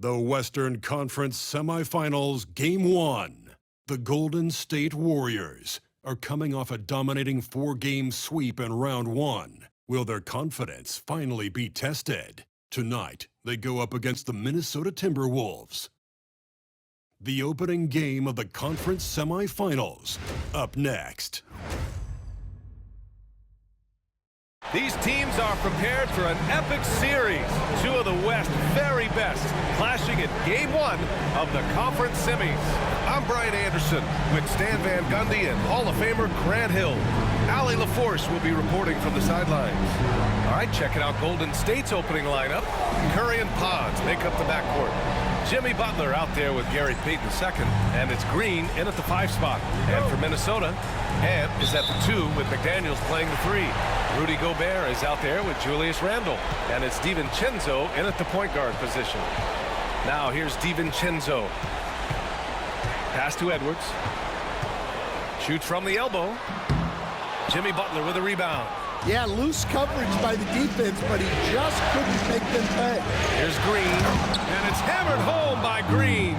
The Western Conference Semifinals Game 1. The Golden State Warriors are coming off a dominating 4-game sweep in Round 1. Will their confidence finally be tested? Tonight, they go up against the Minnesota Timberwolves. The opening game of the conference semifinals, up next. These teams are prepared for an epic series. Two of the West's very best clashing in Game 1 of the conference semis. I'm Brian Anderson with Stan Van Gundy and Hall of Famer Grant Hill. Allie LaForce will be reporting from the sidelines. All right, checking out Golden State's opening lineup. Curry and Pods make up the backcourt. Jimmy Butler out there with Gary Payton II, and it's Green in at the 5 spot. And for Minnesota, Ant is at the 2 with McDaniels playing the 3. Rudy Gobert is out there with Julius Randle, and it's DiVincenzo in at the point guard position. Now here's DiVincenzo. Pass to Edwards. Shoots from the elbow. Jimmy Butler with a rebound. Yeah, loose coverage by the defense, but he just couldn't make them pay. Here's Green, and it's hammered home by Green.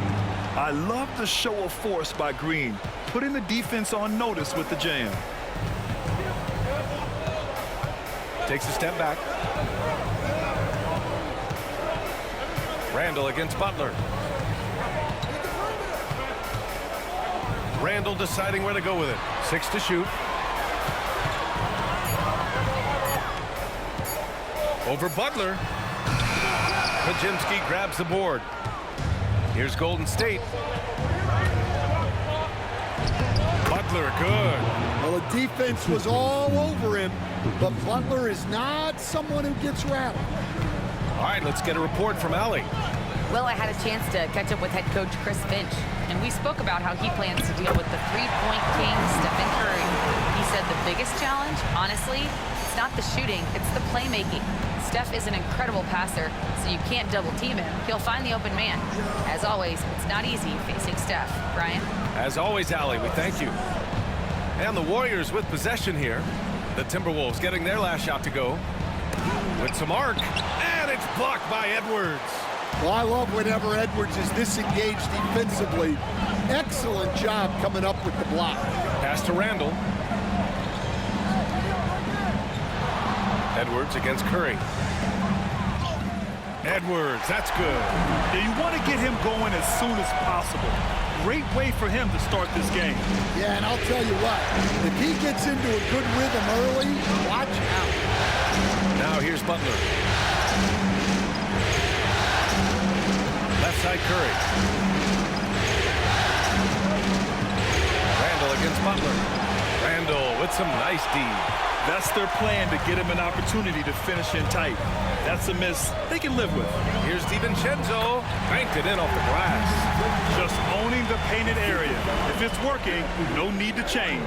I love the show of force by Green, putting the defense on notice with the jam. Takes a step back. Randle against Butler. Randle deciding where to go with it. 6 to shoot. Over Butler. Podziemski grabs the board. Here's Golden State. Butler, good. Well, the defense was all over him, but Butler is not someone who gets rattled. All right, let's get a report from Allie. Well, I had a chance to catch up with head coach Chris Finch, and we spoke about how he plans to deal with the three-point king, Stephen Curry. He said the biggest challenge, honestly, it's not the shooting, it's the playmaking. Steph is an incredible passer, so you can't double-team him. He'll find the open man. As always, it's not easy facing Steph. Brian? As always, Allie, we thank you. And the Warriors with possession here. The Timberwolves getting their last shot to go. With some arc, and it's blocked by Edwards. Well, I love whenever Edwards is disengaged defensively. Excellent job coming up with the block. Pass to Randle. Edwards against Curry. Edwards, that's good. Yeah, you want to get him going as soon as possible. Great way for him to start this game. Yeah, and I'll tell you what, if he gets into a good rhythm early, watch out. Now here's Butler. Left side Curry. Randle against Butler. Randle with some nice D. That's their plan, to get him an opportunity to finish in tight. That's a miss they can live with. Here's DiVincenzo. Banked it in off the glass. Just owning the painted area. If it's working, no need to change.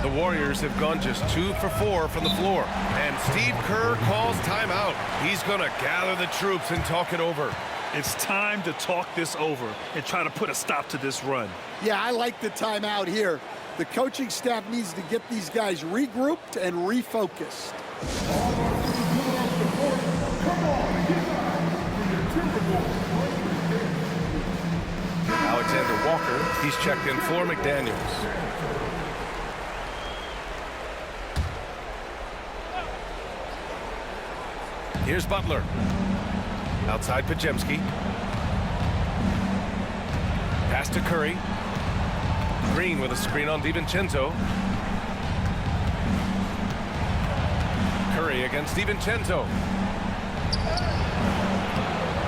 The Warriors have gone just 2 for 4 from the floor. And Steve Kerr calls timeout. He's going to gather the troops and talk it over. It's time to talk this over and try to put a stop to this run. Yeah, I like the timeout here. The coaching staff needs to get these guys regrouped and refocused. Alexander Walker, he's checked in for McDaniels. Here's Butler. Outside Podziemski. Pass to Curry. Green with a screen on DiVincenzo. Curry against DiVincenzo.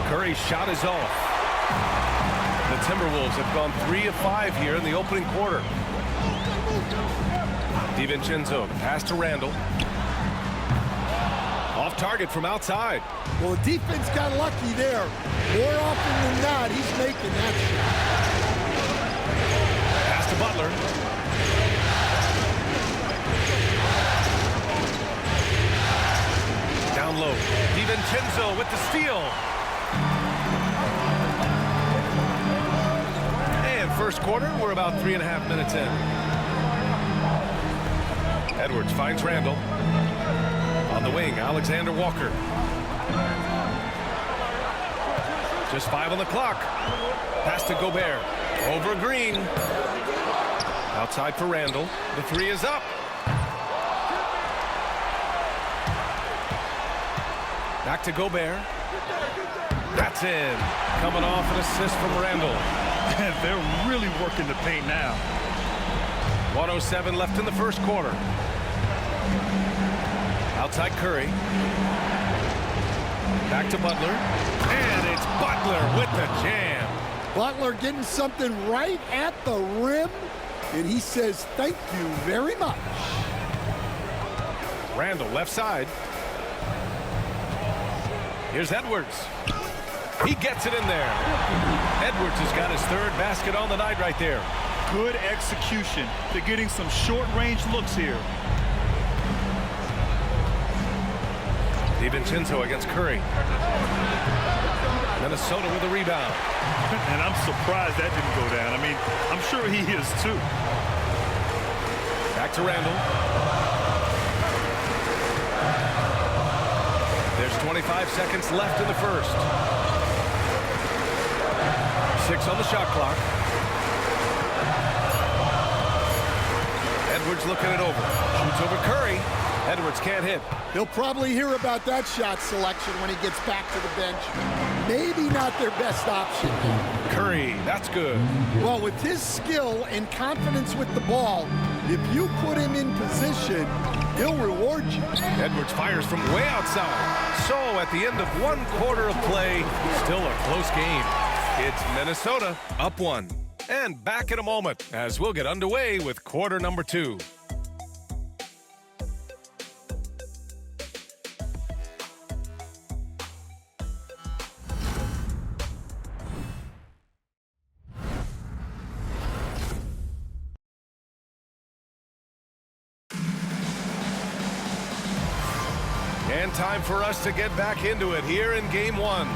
Curry's shot is off. The Timberwolves have gone 3 of 5 here in the opening quarter. DiVincenzo, pass to Randle. Off target from outside. Well, the defense got lucky there. More often than not, he's making that shot. Pass to Butler. Down low. DiVincenzo with the steal. And first quarter, we're about 3.5 minutes in. Edwards finds Randle. On the wing, Alexander Walker. Just 5 on the clock. Pass to Gobert. Over Green. Outside for Randall. The 3 is up. Back to Gobert. That's in. Coming off an assist from Randall. They're really working the paint now. 1:07 left in the first quarter. Outside Curry. Back to Butler. And it's Butler with the jam. Butler getting something right at the rim, and he says thank you very much. Randall left side. Here's Edwards. He gets it in there. Edwards has got his 3rd basket on the night right there. Good execution. They're getting some short-range looks here. DiVincenzo against Curry. Minnesota with a rebound. And I'm surprised that didn't go down. I mean, I'm sure he is too. Back to Randall. There's 25 seconds left in the first. 6 on the shot clock. Edwards looking it over. Shoots over Curry. Edwards can't hit. He'll probably hear about that shot selection when he gets back to the bench. Maybe not their best option. Curry, that's good. Well, with his skill and confidence with the ball, if you put him in position, he'll reward you. Edwards fires from way outside. So at the end of 1 quarter of play, still a close game. It's Minnesota up 1. And back in a moment as we'll get underway with quarter number 2. And time for us to get back into it here in game 1.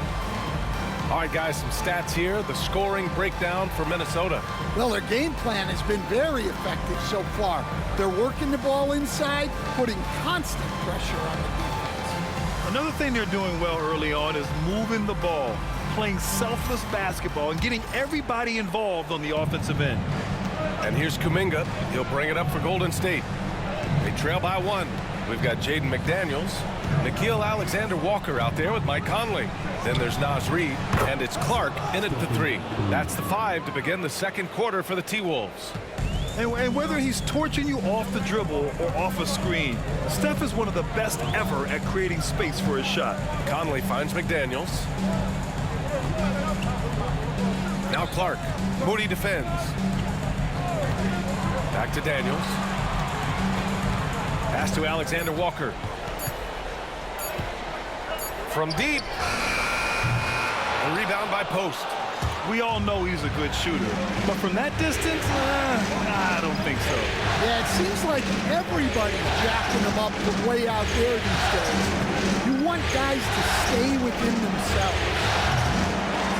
All right, guys, some stats here. The scoring breakdown for Minnesota. Well, their game plan has been very effective so far. They're working the ball inside, putting constant pressure on the defense. Another thing they're doing well early on is moving the ball, playing selfless basketball, and getting everybody involved on the offensive end. And here's Kuminga. He'll bring it up for Golden State. They trail by 1. We've got Jaden McDaniels, Nickeil Alexander-Walker out there with Mike Conley. Then there's Naz Reid, and it's Clark in at the 3. That's the 5 to begin the second quarter for the T-Wolves. And whether he's torching you off the dribble or off a screen, Steph is one of the best ever at creating space for his shot. Conley finds McDaniels. Now Clark. Moody defends. Back to Daniels. Pass to Alexander Walker. From deep. A rebound by Post. We all know he's a good shooter, but from that distance, I don't think so. Yeah, it seems like everybody's jacking him up from way out there these days. You want guys to stay within themselves.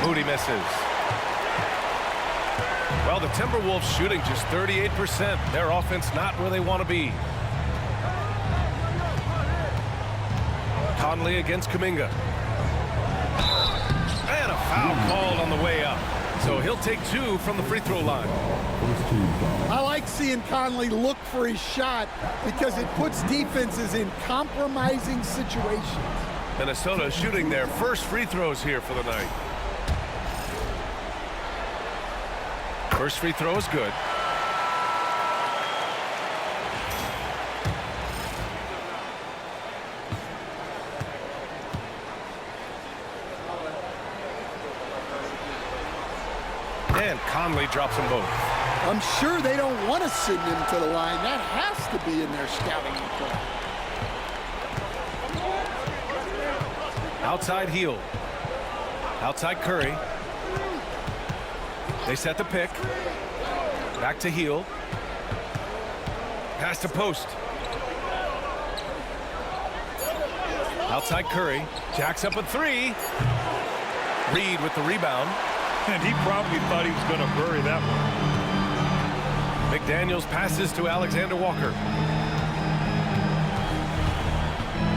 Moody misses. Well, the Timberwolves shooting just 38%. Their offense not where they want to be. Conley against Kuminga. And a foul called on the way up. So he'll take 2 from the free throw line. I like seeing Conley look for his shot because it puts defenses in compromising situations. Minnesota shooting their first free throws here for the night. First free throw is good. And Conley drops them both. I'm sure they don't want to send him to the line. That has to be in their scouting report. Outside Hield. Outside Curry. They set the pick. Back to Hield. Pass to Post. Outside Curry. Jacks up a 3. Reed with the rebound. And he probably thought he was going to bury that one. McDaniels passes to Alexander Walker.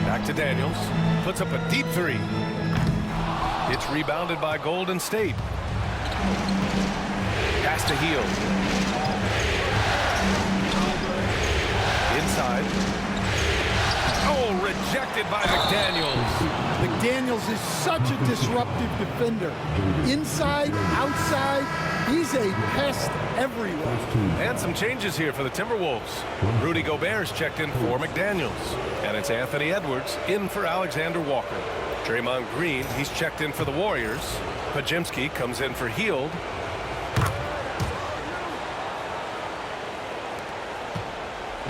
Back to Daniels. Puts up a deep 3. It's rebounded by Golden State. Pass to Hield. Inside. Oh, rejected by McDaniels. McDaniels is such a disruptive defender. Inside, outside, he's a pest everywhere. And some changes here for the Timberwolves. Rudy Gobert's checked in for McDaniels. And it's Anthony Edwards in for Alexander Walker. Draymond Green, he's checked in for the Warriors. Pajemski comes in for Hield.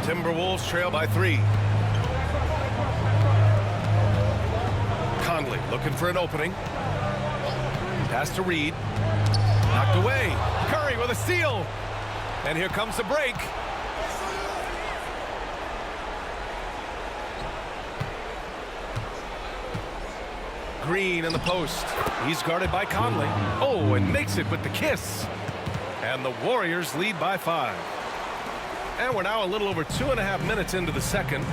Timberwolves trail by 3. Conley looking for an opening. Pass to Reed. Knocked away. Curry with a steal. And here comes the break. Green in the post. He's guarded by Conley. Oh, and makes it with the kiss. And the Warriors lead by 5. And we're now a little over 2.5 minutes into the second.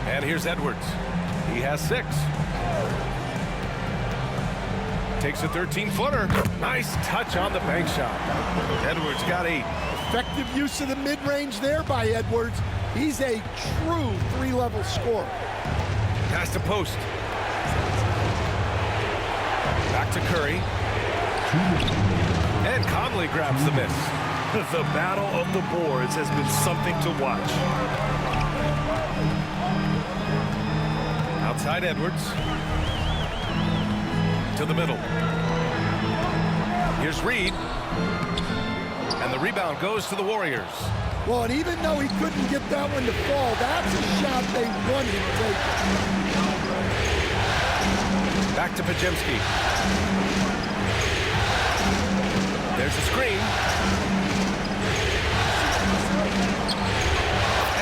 And here's Edwards. He has 6. Takes a 13-footer. Nice touch on the bank shot. Edwards got 8. Effective use of the mid-range there by Edwards. He's a true 3-level scorer. Pass to post. Back to Curry. And Conley grabs the miss. The battle of the boards has been something to watch. Outside Edwards. To the middle. Here's Reed. And the rebound goes to the Warriors. Well, and even though he couldn't get that one to fall, that's a shot they wanted to take. Back to Pajemski. There's a screen.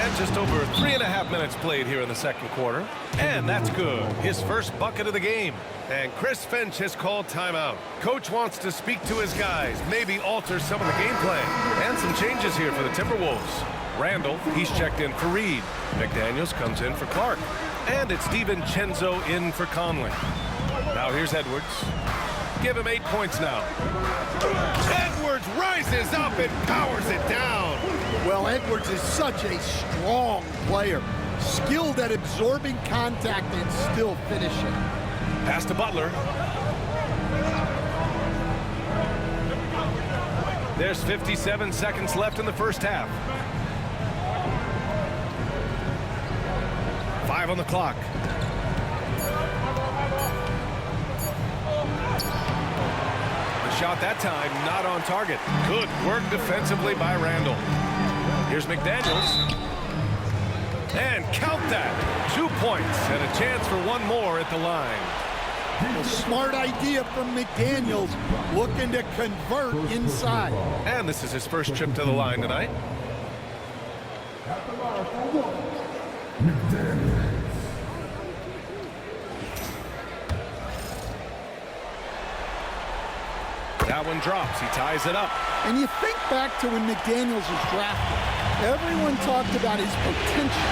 And just over 3.5 minutes played here in the second quarter. And that's good. His first bucket of the game. And Chris Finch has called timeout. Coach wants to speak to his guys, maybe alter some of the game plan. And some changes here for the Timberwolves. Randall, he's checked in for Reed. McDaniels comes in for Clark. And it's DiVincenzo in for Conley. Now here's Edwards. Give him 8 points now. Edwards rises up and powers it down. Well, Edwards is such a strong player. Skilled at absorbing contact and still finishing. Pass to Butler. There's 57 seconds left in the first half. 5 on the clock. The shot that time not on target. Good work defensively by Randall. Here's McDaniels. And count that. 2 points and a chance for one more at the line. A smart idea from McDaniels, looking to convert inside. And this is his first trip to the line tonight. That one drops. He ties it up. And you think back to when McDaniels was drafted. Everyone talked about his potential.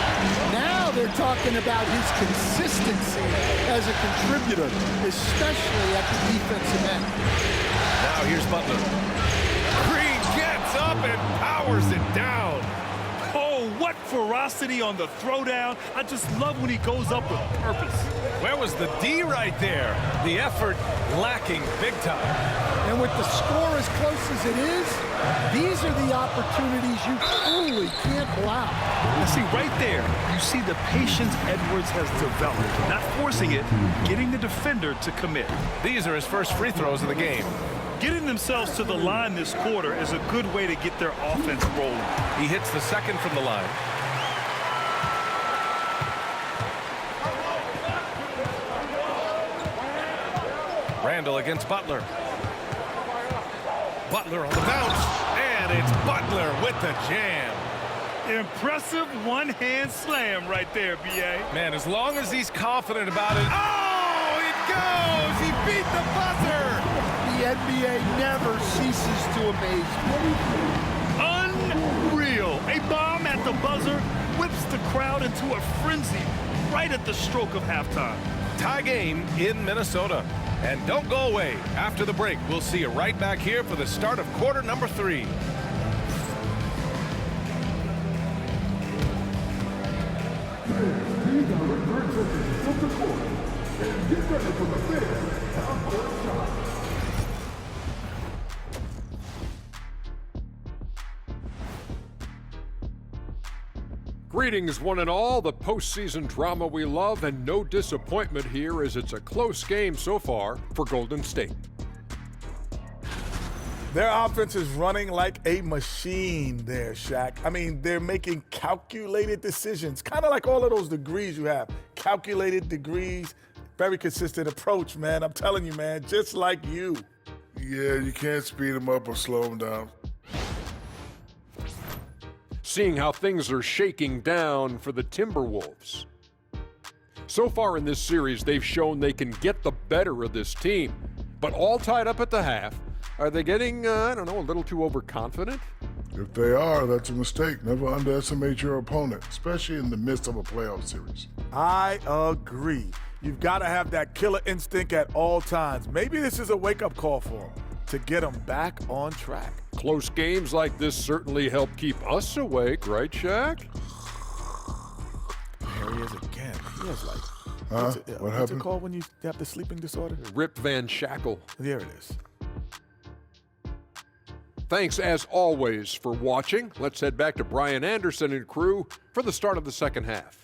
Now they're talking about his consistency as a contributor, especially at the defensive end. Now here's Butler. Green gets up and powers it down. Oh, what ferocity on the throwdown. I just love when he goes up with purpose. Where was the D right there? The effort lacking big time. And with the score as close as it is, these are the opportunities you truly can't allow. And see, right there, you see the patience Edwards has developed. Not forcing it, getting the defender to commit. These are his first free throws of the game. Getting themselves to the line this quarter is a good way to get their offense rolling. He hits the second from the line. Randall against Butler. Butler on the bounce, and it's Butler with the jam. Impressive one-hand slam right there, B.A. Man, as long as he's confident about it. Oh, it goes! He beat the buzzer! The NBA never ceases to amaze me. Unreal. A bomb at the buzzer whips the crowd into a frenzy. right at the stroke of halftime. Tie game in Minnesota. And don't go away. After the break, we'll see you right back here for the start of quarter number 3. Greetings, one and all. The postseason drama we love, and no disappointment here as it's a close game so far for Golden State. Their offense is running like a machine there, Shaq. I mean, they're making calculated decisions, kind of like all of those degrees you have. Calculated degrees, very consistent approach, man. I'm telling you, man, just like you. Yeah, you can't speed them up or slow them down. Seeing how things are shaking down for the Timberwolves. So far in this series, they've shown they can get the better of this team, but all tied up at the half. Are they getting, I don't know, a little too overconfident? If they are, that's a mistake. Never underestimate your opponent, especially in the midst of a playoff series. I agree. You've got to have that killer instinct at all times. Maybe this is a wake-up call for them to get them back on track. Close games like this certainly help keep us awake, right, Shaq? There he is again. He has like, What what's happened? it called when you have the sleeping disorder? Rip Van Shackle. There it is. Thanks, as always, for watching. Let's head back to Brian Anderson and crew for the start of the second half.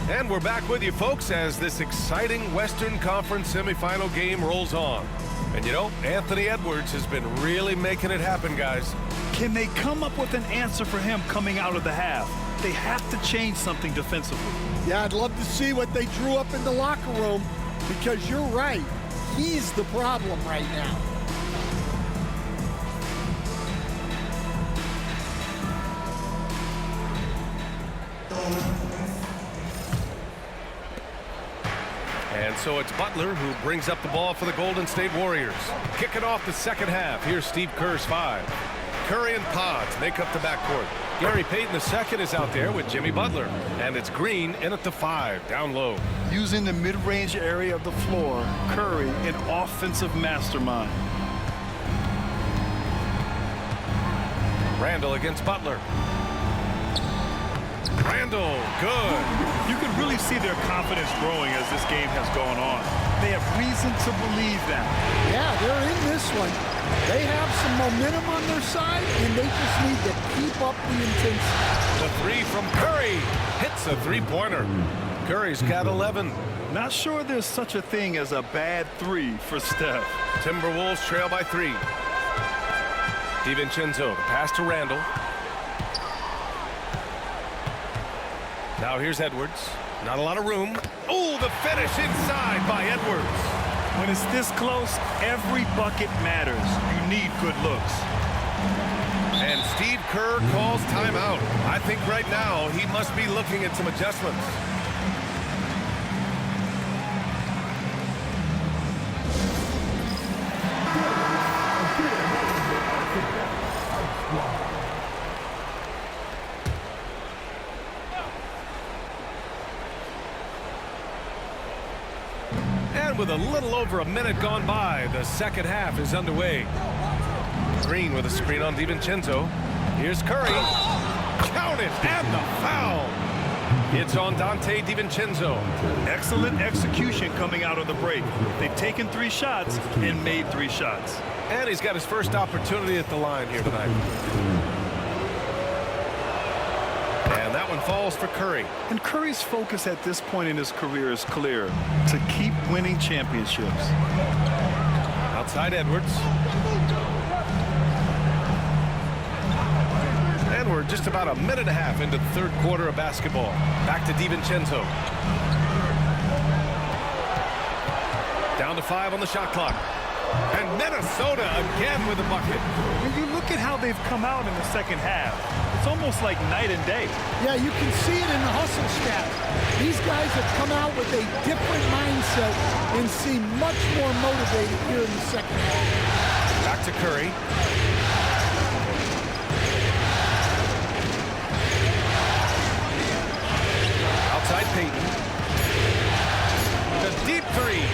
And we're back with you, folks, as this exciting Western Conference semifinal game rolls on. And you know, Anthony Edwards has been really making it happen, guys. Can they come up with an answer for him coming out of the half? They have to change something defensively. Yeah, I'd love to see what they drew up in the locker room, because you're right. He's the problem right now. And so it's Butler who brings up the ball for the Golden State Warriors. Kicking off the second half. Here's Steve Kerr's 5. Curry and Pods make up the backcourt. Gary Payton II is out there with Jimmy Butler. And it's Green in at the 5, down low. Using the mid-range area of the floor, Curry, an offensive mastermind. Randall against Butler. Randall, good. You can really see their confidence growing as this game has gone on. They have reason to believe that. Yeah, they're in this one. They have some momentum on their side, and they just need to keep up the intensity. The 3 from Curry hits a three-pointer. Curry's got 11. Not sure there's such a thing as a bad 3 for Steph. Timberwolves trail by 3. DiVincenzo, the pass to Randall. Now here's Edwards. Not a lot of room. Oh, the finish inside by Edwards. When it's this close, every bucket matters. You need good looks. And Steve Kerr calls timeout. I think right now he must be looking at some adjustments. With a little over a minute gone by, the second half is underway. Green with a screen on DiVincenzo. Here's Curry. Count it, and the foul. It's on Dante DiVincenzo. Excellent execution coming out of the break. They've taken 3 shots and made 3 shots. And he's got his first opportunity at the line here tonight. And that one falls for Curry. And Curry's focus at this point in his career is clear: to keep winning championships. Outside Edwards. And we're just about a minute and a half into the third quarter of basketball. Back to DiVincenzo. Down to 5 on the shot clock. And Minnesota again with a bucket. When you look at how they've come out in the second half, It's almost like night and day. Yeah, you can see it in the hustle stats. These guys have come out with a different mindset and seem much more motivated here in the second half. Back to Curry. Outside Payton. The deep three.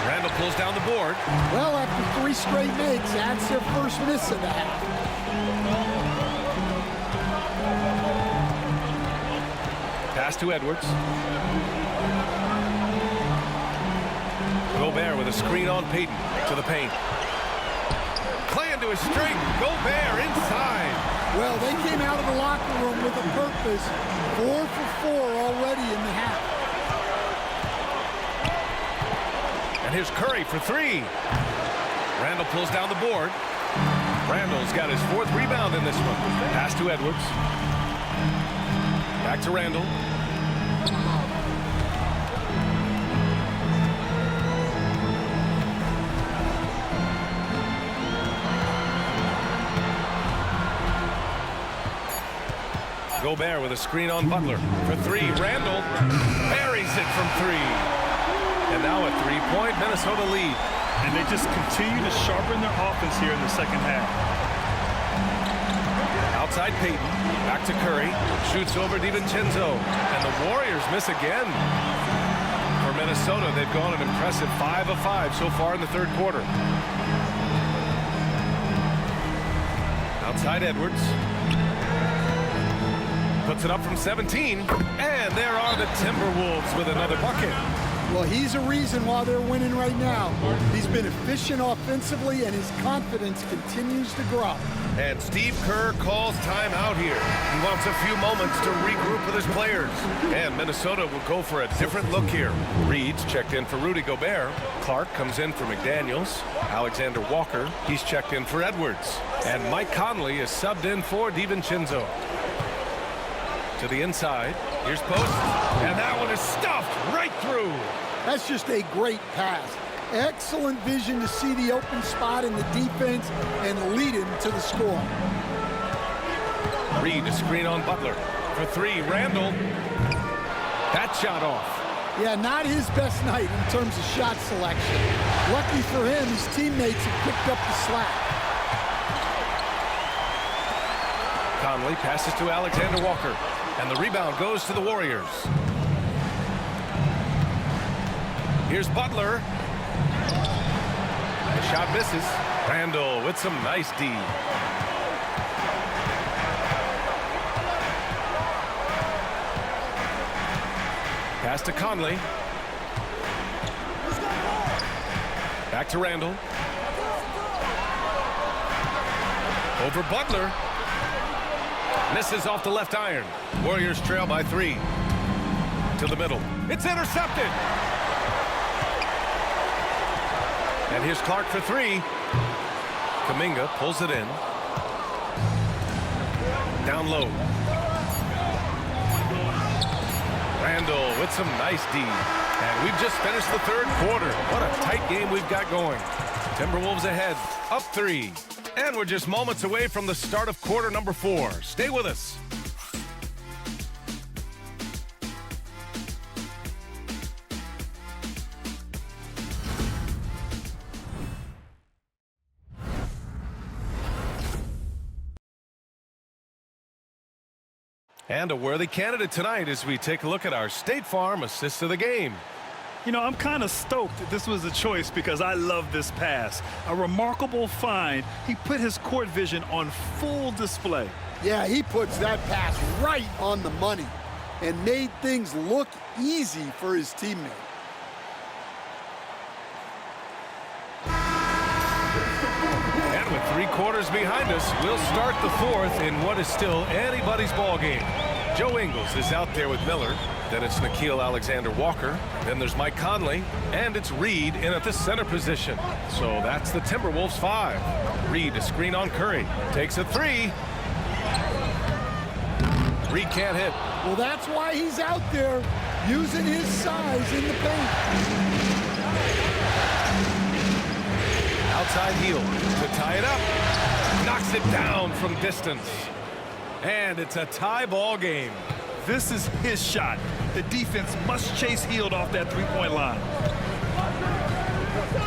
Randall pulls down the board. Well, after 3 straight makes, that's their first miss of the half. Pass to Edwards. Gobert with a screen on Payton to the paint. Clay into a string. Gobert inside. Well, they came out of the locker room with a purpose. 4 for 4 already in the half. And here's Curry for 3. Randall pulls down the board. Randall's got his 4th rebound in this one. Pass to Edwards. Back to Randall. Gobert with a screen on Butler for 3. Randall buries it from 3. And now a 3-point Minnesota lead. And they just continue to sharpen their offense here in the second half. Outside Payton. Back to Curry. Shoots over DiVincenzo. And the Warriors miss again. For Minnesota, they've gone an impressive 5 of 5 so far in the third quarter. Outside Edwards. Puts it up from 17. And there are the Timberwolves with another bucket. Well, he's a reason why they're winning right now. He's been efficient offensively, and his confidence continues to grow. And Steve Kerr calls timeout here. He wants a few moments to regroup with his players. And Minnesota will go for a different look here. Reed's checked in for Rudy Gobert. Clark comes in for McDaniels. Alexander Walker, he's checked in for Edwards. And Mike Conley is subbed in for DiVincenzo. To the inside. Here's post. And that one is stuffed right through. That's just a great pass. Excellent vision to see the open spot in the defense and lead him to the score. Reed, a screen on Butler. For 3, Randall. That shot off. Yeah, not his best night in terms of shot selection. Lucky for him, his teammates have picked up the slack. Conley passes to Alexander Walker. And the rebound goes to the Warriors. Here's Butler. The shot misses. Randall with some nice D. Pass to Conley. Back to Randall. Over Butler. Misses off the left iron. Warriors trail by 3. To the middle. It's intercepted. And here's Clark for 3. Kuminga pulls it in. Down low. Randall with some nice D. And we've just finished the third quarter. What a tight game we've got going. Timberwolves ahead, up 3. And we're just moments away from the start of quarter number 4. Stay with us. And a worthy candidate tonight as we take a look at our State Farm assist of the game. You know, I'm kind of stoked that this was a choice because I love this pass. A remarkable find. He put his court vision on full display. Yeah, he puts that pass right on the money and made things look easy for his teammate. And with 3 quarters behind us, we'll start the 4th in what is still anybody's ball game. Joe Ingles is out there with Miller. Then it's Nickeil Alexander-Walker. Then there's Mike Conley. And it's Reed in at the center position. So that's the Timberwolves 5. Reed, a screen on Curry. Takes a 3. Reed can't hit. Well, that's why he's out there using his size in the paint. Outside heel to tie it up. Knocks it down from distance. And it's a tie ball game. This is his shot. The defense must chase Hield off that three-point line.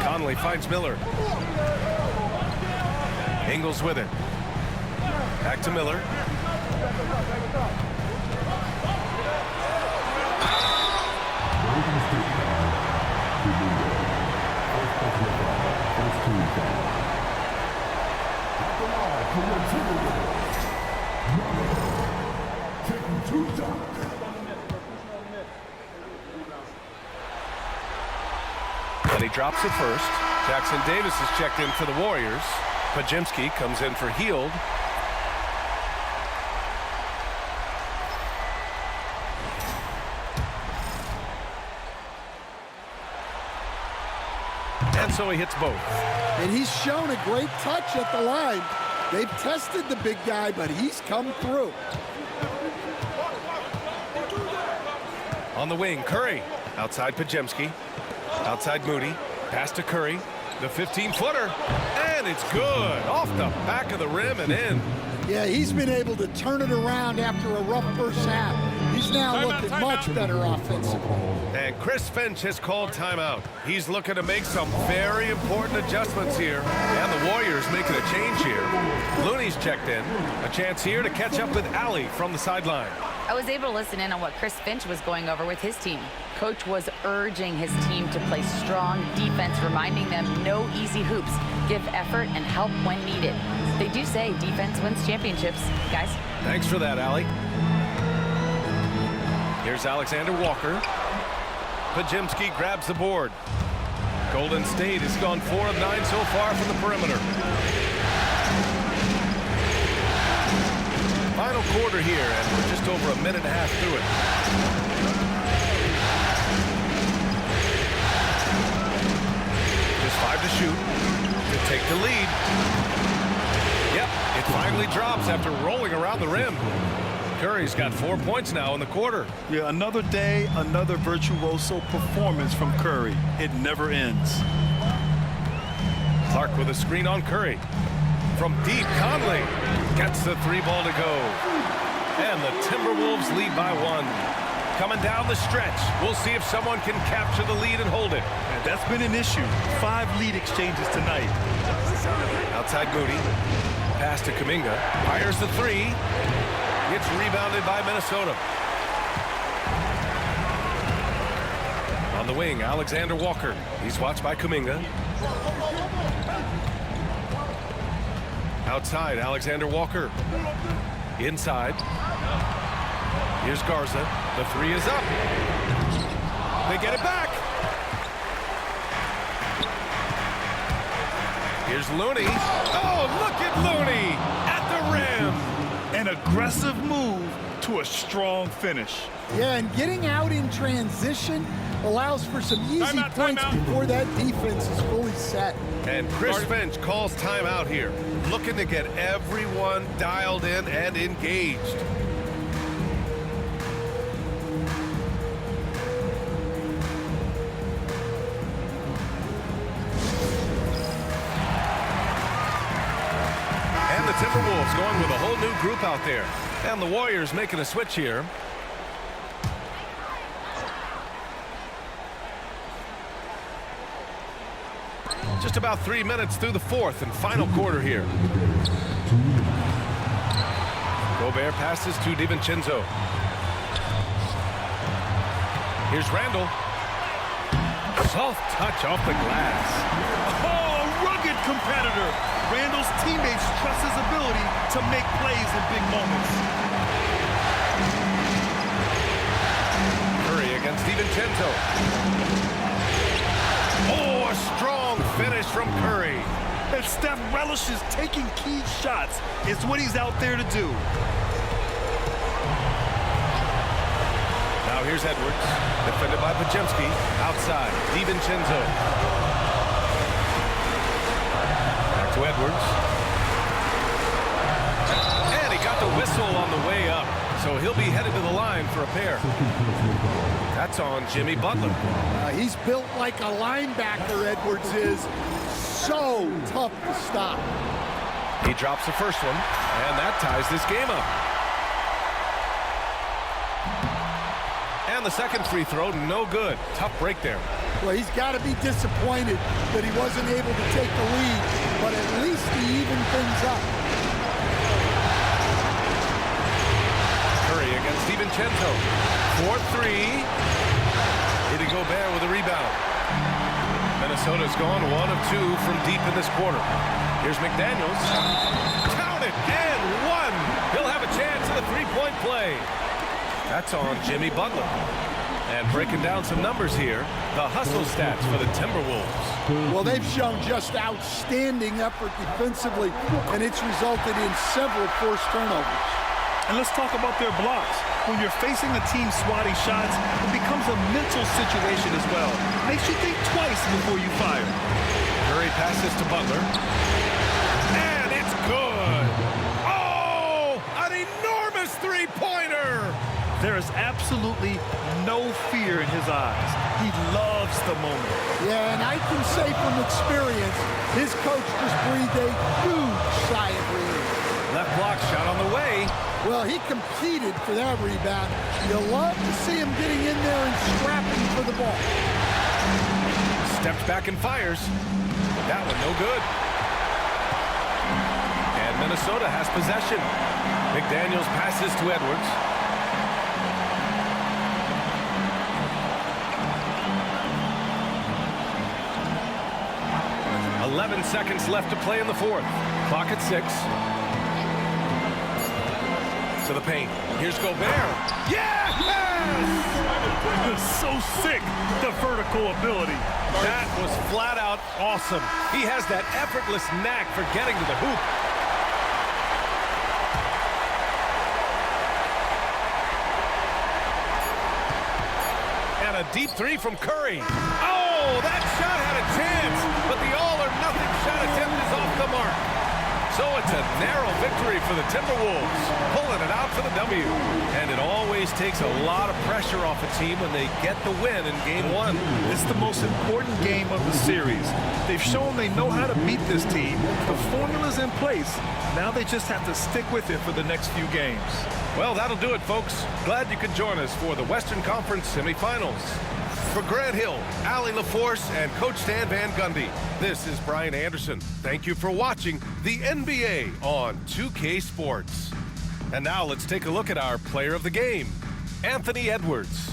Conley finds Miller. Ingles with it. Back to Miller. And he drops it first. Jackson Davis is checked in for the Warriors. Pajemski comes in for Hield. And so he hits both. And he's shown a great touch at the line. They've tested the big guy, but he's come through. On the wing, Curry. Outside Pajemski. Outside Moody. Pass to Curry. The 15-footer. And it's good. Off the back of the rim and in. Yeah, he's been able to turn it around after a rough first half. He's now looking much better offensively. And Chris Finch has called timeout. He's looking to make some very important adjustments here. And the Warriors making a change here. Looney's checked in. A chance here to catch up with Allie from the sideline. I was able to listen in on what Chris Finch was going over with his team. Coach was urging his team to play strong defense, reminding them no easy hoops, give effort and help when needed. They do say defense wins championships, guys. Thanks for that, Allie. Here's Alexander Walker. Pajemski grabs the board. Golden State has gone 4 of 9 so far from the perimeter. Final quarter here, and we're just over a minute and a half through it. Just 5 to shoot to take the lead. Yep, it finally drops after rolling around the rim. Curry's got 4 points now in the quarter. Yeah, another day, another virtuoso performance from Curry. It never ends. Clark with a screen on Curry. From deep, Conley gets the 3-ball to go. And the Timberwolves lead by 1. Coming down the stretch, we'll see if someone can capture the lead and hold it. And that's been an issue. 5 lead exchanges tonight. Outside Moody. Pass to Kuminga. Fires the 3. Gets rebounded by Minnesota. On the wing, Alexander Walker. He's watched by Kuminga. Outside, Alexander Walker. Inside. Here's Garza. The 3 is up. They get it back. Here's Looney. Oh, look at Looney at the rim. An aggressive move to a strong finish. Yeah, and getting out in transition allows for some easy points before that defense is fully set. And Chris Finch calls timeout here, looking to get everyone dialed in and engaged. And the Timberwolves going with a whole new group out there. And the Warriors making a switch here. Just about 3 minutes through the 4th and final quarter here. Gobert passes to DiVincenzo. Here's Randall. Soft touch off the glass. Oh, a rugged competitor. Randall's teammates trust his ability to make plays in big moments. Curry against DiVincenzo. Oh, a strong finish from Curry. And Steph relishes taking key shots. It's what he's out there to do. Now here's Edwards, defended by Pajemski. Outside, DiVincenzo. Back to Edwards. And he got the whistle on the way up. So he'll be headed to the line for a pair. That's on Jimmy Butler. He's built like a linebacker, Edwards is. So tough to stop. He drops the first one, and that ties this game up. the second free throw, no good. Tough break there. Well, he's got to be disappointed that he wasn't able to take the lead, but at least he evened things up. Curry against DiVincenzo. 4-3. Rudy Gobert with a rebound. Minnesota's gone 1 of 2 from deep in this quarter. Here's McDaniels. Count it, and 1. He'll have a chance at a three-point play. That's on Jimmy Butler. And breaking down some numbers here, the hustle stats for the Timberwolves. Well, they've shown just outstanding effort defensively, and it's resulted in several forced turnovers. And let's talk about their blocks. When you're facing a team swatting shots, it becomes a mental situation as well. Makes you think twice before you fire. Curry passes to Butler. And it's good. Oh, an enormous three-pointer. There is absolutely no fear in his eyes. He loves the moment. Yeah, and I can say from experience, his coach just breathed a huge sigh of relief. Left block shot on the way. Well, he competed for that rebound. You love to see him getting in there and scrapping for the ball. Steps back and fires. That one no good. And Minnesota has possession. McDaniels passes to Edwards. .11 seconds left to play in the fourth. Clock at 6. To the paint. Here's Gobert. Yes! So sick, the vertical ability. That was flat out awesome. He has that effortless knack for getting to the hoop. And a deep three from Curry. Oh, that shot had a chance, but the all-or-nothing shot attempt is off the mark. So it's a narrow victory for the Timberwolves, pulling it out for the W. And it always takes a lot of pressure off a team when they get the win in Game 1. It's the most important game of the series. They've shown they know how to beat this team. The formula's in place. Now they just have to stick with it for the next few games. Well, that'll do it, folks. Glad you could join us for the Western Conference semifinals. For Grant Hill, Allie LaForce, and Coach Stan Van Gundy, this is Brian Anderson. Thank you for watching the NBA on 2K Sports. And now let's take a look at our player of the game, Anthony Edwards.